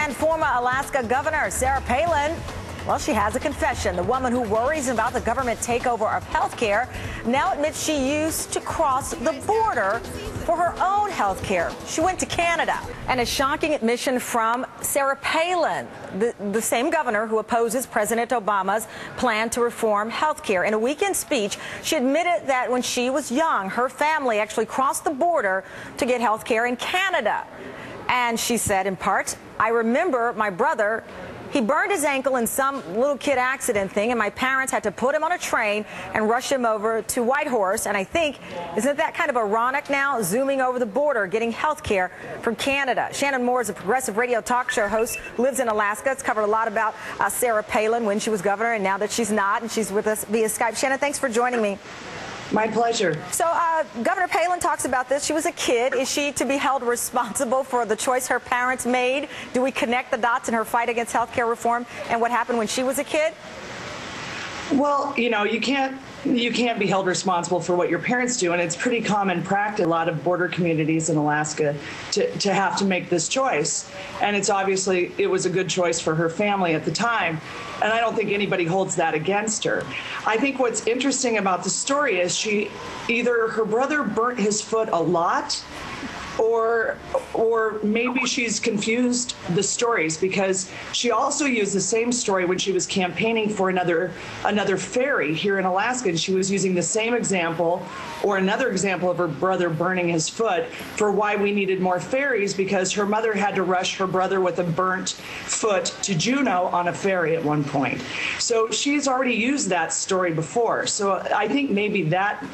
And former Alaska Governor Sarah Palin, well, she has a confession. The woman who worries about the government takeover of health care now admits she used to cross the border for her own health care. She went to Canada. And a shocking admission from Sarah Palin, the same governor who opposes President Obama's plan to reform health care. In a weekend speech, she admitted that when she was young, her family actually crossed the border to get health care in Canada. And she said, in part, "I remember my brother, he burned his ankle in some little kid accident thing, and my parents had to put him on a train and rush him over to Whitehorse. And I think, isn't that kind of ironic now, zooming over the border, getting health care from Canada?" Shannon Moore is a progressive radio talk show host, lives in Alaska. It's covered a lot about Sarah Palin when she was governor and now that she's not, and she's with us via Skype. Shannon, thanks for joining me. My pleasure. So Governor Palin talks about this. She was a kid. Is she to be held responsible for the choice her parents made? Do we connect the dots in her fight against health care reform and what happened when she was a kid? Well, you know, you can't be held responsible for what your parents do, and it's pretty common practice in a lot of border communities in Alaska to have to make this choice. And it was a good choice for her family at the time, and I don't think anybody holds that against her. I think what's interesting about the story is either her brother burnt his foot a lot, or maybe she's confused the stories, because she also used the same story when she was campaigning for another ferry here in Alaska, and she was using the same example or another example of her brother burning his foot for why we needed more ferries, because her mother had to rush her brother with a burnt foot to Juneau on a ferry at one point. So she's already used that story before. So I think maybe that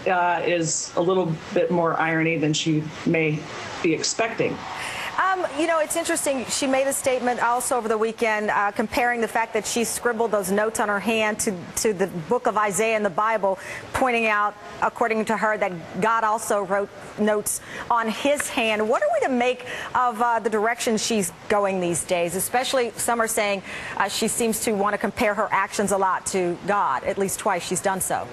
is a little bit more irony than she may be expecting. You know, it's interesting. She made a statement also over the weekend comparing the fact that she scribbled those notes on her hand to the book of Isaiah in the Bible, pointing out, according to her, that God also wrote notes on his hand. What are we to make of the direction she's going these days? Especially, some are saying she seems to want to compare her actions a lot to God. At least twice she's done so.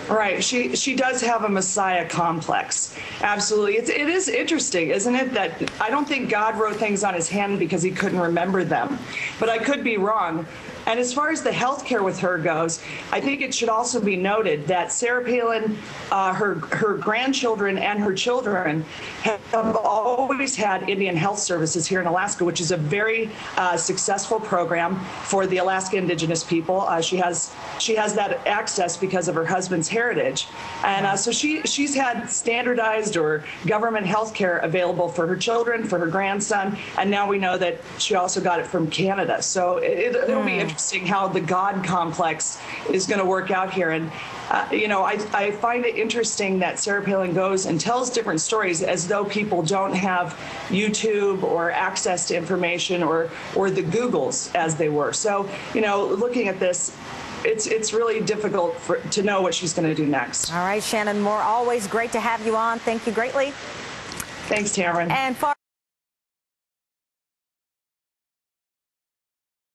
Right. She does have a Messiah complex. Absolutely. It is interesting, isn't it, that I don't think God wrote things on his hand because he couldn't remember them. But I could be wrong. And as far as the health care with her goes, I think it should also be noted that Sarah Palin, her grandchildren and her children have always had Indian Health Services here in Alaska, which is a very successful program for the Alaska Indigenous people. She has that access because of her husband's heritage. And so she's had standardized or government health care available for her children, for her grandson, and now we know that she also got it from Canada. So it'll be interesting how the God complex is going to work out here. And, you know, I find it interesting that Sarah Palin goes and tells different stories as though people don't have YouTube or access to information or the Googles as they were. So, you know, looking at this, it's really difficult to know what she's going to do next. All right, Shannon Moore, always great to have you on. Thank you greatly. Thanks, Tamron. And